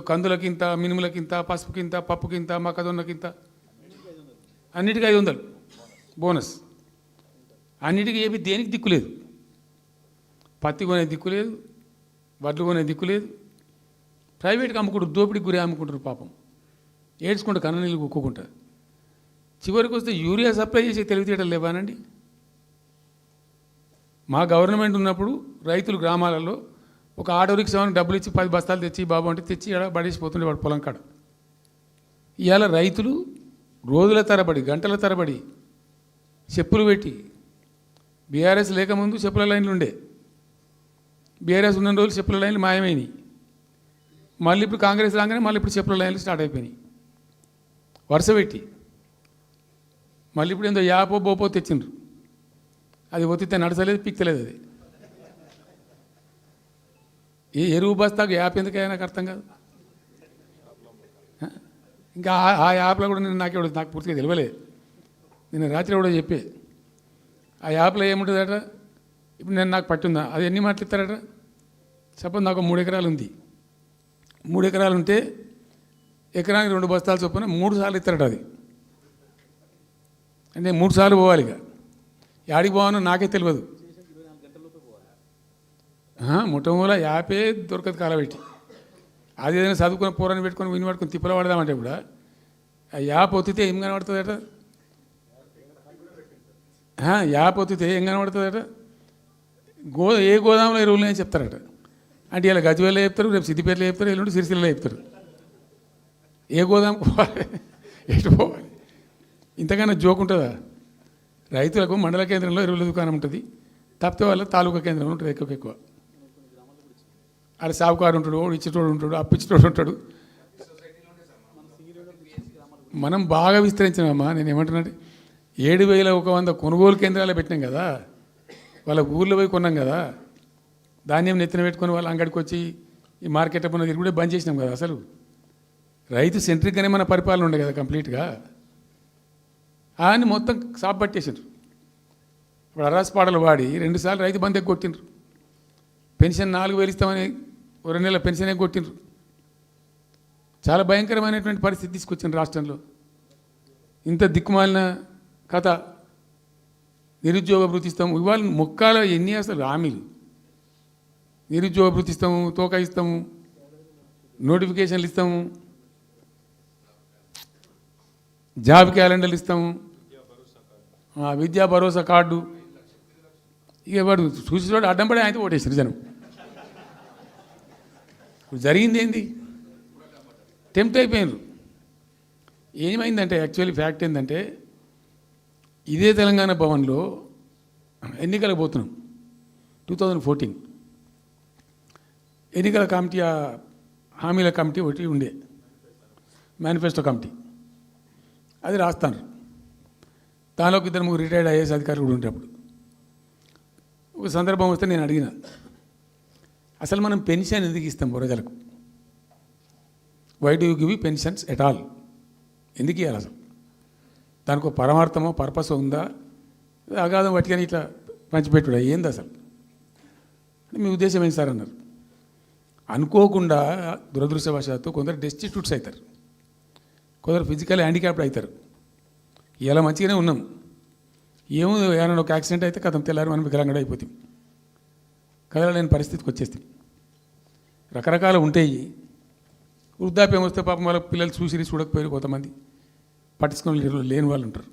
కందులకింత, మినుములకింత, పసుపుకింత, పప్పుకింత, మొక్కజొన్నకింత, అన్నిటికీ 500 బోనస్. అన్నిటికీ ఏమి దేనికి దిక్కులేదు. పత్తి కొనే దిక్కులేదు, వడ్లు కొనే దిక్కులేదు. ప్రైవేట్గా అమ్ముకుంటారు, దోపిడికి గురి అమ్ముకుంటారు పాపం. ఏడ్చుకుంటూ కన్ననీళ్ళు కుక్కుంటా. చివరికి వస్తే యూరియా సప్లై చేసే తెలివితేటలు లేవానండి. మా గవర్నమెంట్ ఉన్నప్పుడు రైతులు గ్రామాలలో ఒక ఆటో రిక్షాని డబ్బులు ఇచ్చి 10 బస్తాలు తెచ్చి బాబు అంటే తెచ్చి ఎడ పడేసిపోతుండే వాడు పొలం కాడ. ఇవాళ రైతులు రోజుల తరబడి, గంటల తరబడి చెప్పులు పెట్టి, బీఆర్ఎస్ లేకముందు చెప్పుల లైన్లు ఉండే, బీఆర్ఎస్ ఉన్న రోజులు చెప్పుల లైన్లు మాయమైనవి. మళ్ళీ ఇప్పుడు కాంగ్రెస్ రాగానే మళ్ళీ ఇప్పుడు చెప్పుల లైన్లు స్టార్ట్ అయిపోయినాయి వరుస పెట్టి. మళ్ళీ ఇప్పుడు ఏందో యాపో బోపో తెచ్చిండ్రు, అది ఒత్తితే నడచలేదు, పిక్తలేదు. అది ఏ ఎరువు బస్తాకు యాప్ ఎందుకైనా నాకు అర్థం కాదు. ఇంకా ఆ యాప్లో కూడా నాకు పూర్తిగా తెలియలేదు. నేను రాత్రి కూడా చెప్పే ఆ యాప్లో ఏముంటుందట. ఇప్పుడు నాకు పట్టిందా, అది ఎన్ని మాటలు ఇస్తారట. సపోజ్ నాకు 3 ఎకరాలు ఉంది. 3 ఎకరాలు ఉంటే ఎకరానికి 2 బస్తాలు చొప్పున 3 సార్లు ఇస్తారట. అది అంటే 3 సార్లు పోవాలి. ఇక యాడికి పోవాలో నాకే తెలియదు. ముఠమూల యాపే దొరకదు కాలబెట్టి. అది ఏదైనా చదువుకుని పూరాన్ని పెట్టుకొని విని పట్టుకొని తిప్పలు పడదామంటే కూడా ఆ యాప్ ఒత్తితే ఏం కనబడుతుందట. యాప్ ఒత్తితే ఏం కనబడుతుందట. ఏ గోదాంలో ఎరువులు అని చెప్తారట. అంటే ఇలా గజ్వేల్లో చెప్తారు, రేపు సిద్దిపేటలో చెప్తారు, ఎల్లుండి సిరిసిల్లలో చెప్తారు. ఏ గోదాం పోవాలి, ఎటు పోవాలి. ఇంతకన్నా జోక్ ఉంటుందా. రైతులకు మండల కేంద్రంలో ఎరువుల దుకాణం ఉంటుంది, తప్పితే వాళ్ళ తాలూకా కేంద్రంలో ఉంటుంది ఎక్కువ. ఆడ సాగుకారు ఉంటాడు, ఇచ్చేటోడు ఉంటాడు, అప్పిచ్చేటోడు ఉంటాడు. మనం బాగా విస్తరించినామా. నేను ఏమంటున్నానంటే 7,100 కొనుగోలు కేంద్రాలు పెట్టినాం కదా. వాళ్ళ ఊళ్ళో పోయి కొన్నాం కదా. ధాన్యం నెత్తిన పెట్టుకొని వాళ్ళ అంగడికి వచ్చి ఈ మార్కెట్ అప్పుడు తిరుగుడే బంద్ చేసినాం కదా. అసలు రైతు సెంట్రిక్గానే మన పరిపాలన ఉండే కదా కంప్లీట్గా. అని మొత్తం సాప్ పట్టేసిండ్రు. ఇప్పుడు అరాస్ పాటలు వాడి 2 సార్లు రైతు బంద్ కొట్టిండ్రు. పెన్షన్ 4,000 ఇస్తామని 2 నెలల పెన్షన్ కొట్టిండ్రు. చాలా భయంకరమైనటువంటి పరిస్థితి తీసుకొచ్చిండ్రు రాష్ట్రంలో. ఇంత దిక్కుమాలిన కథ. నిరుద్యోగ భృతి ఇస్తాము, ఇవాళ మొక్కాల ఎన్ని అసలు హామీలు. నిరుద్యోగ భృతి ఇస్తాము, తోక ఇస్తాము, నోటిఫికేషన్లు ఇస్తాము, జాబ్ క్యాలెండర్లు ఇస్తాము, విద్యా భరోసా కార్డు. ఇక వాడు చూసేవాడు అడ్డం పడి ఆయన ఓటేసారు జనం. ఇప్పుడు జరిగింది ఏంది, టెంప్ట్ అయిపోయినారు. ఏమైందంటే యాక్చువల్లీ ఫ్యాక్ట్ ఏంటంటే ఇదే తెలంగాణ భవన్లో ఎన్నికలకు పోతున్నాం 2014. ఎన్నికల కమిటీ, హామీల కమిటీ ఒకటి ఉండే, మేనిఫెస్టో కమిటీ. అది రాస్తాను. దానిలోకి 2-3 రిటైర్డ్ ఐఏఎస్ అధికారులు కూడా ఉంటే అప్పుడు ఒక సందర్భం వస్తే నేను అడిగిన, అసలు మనం పెన్షన్ ఎందుకు ఇస్తాం ప్రజలకు? Why do you give pensions at all? ఎందుకు ఇవ్వాలి అసలు? దానికి ఒక పరమార్థమో పర్పస్ ఉందా? అగాధం పట్టుకొని ఇట్లా పంచిపెట్టుడా ఏంది అసలు? మీ ఉద్దేశం ఏంటి సార్ అన్నారు. అనుకోకుండా దురదృష్టవశాత్తు కొందరు డెస్టిట్యూట్స్ అవుతారు, కొందరు ఫిజికల్ హ్యాండిక్యాప్డ్ అవుతారు. ఇలా మంచిగానే ఉన్నాం, ఏమో ఏమైనా ఒక యాక్సిడెంట్ అయితే కథం తెల్లారి మనం వికలాంగుడు అయిపోతాం, కదలలేని పరిస్థితికి వచ్చేస్తాం. రకరకాలు ఉంటాయి. వృద్ధాప్యం వస్తే పాపం వాళ్ళ పిల్లలు చూసి చూడకపోయారు, కొంతమంది పట్టించుకొని లేని వాళ్ళు ఉంటారు.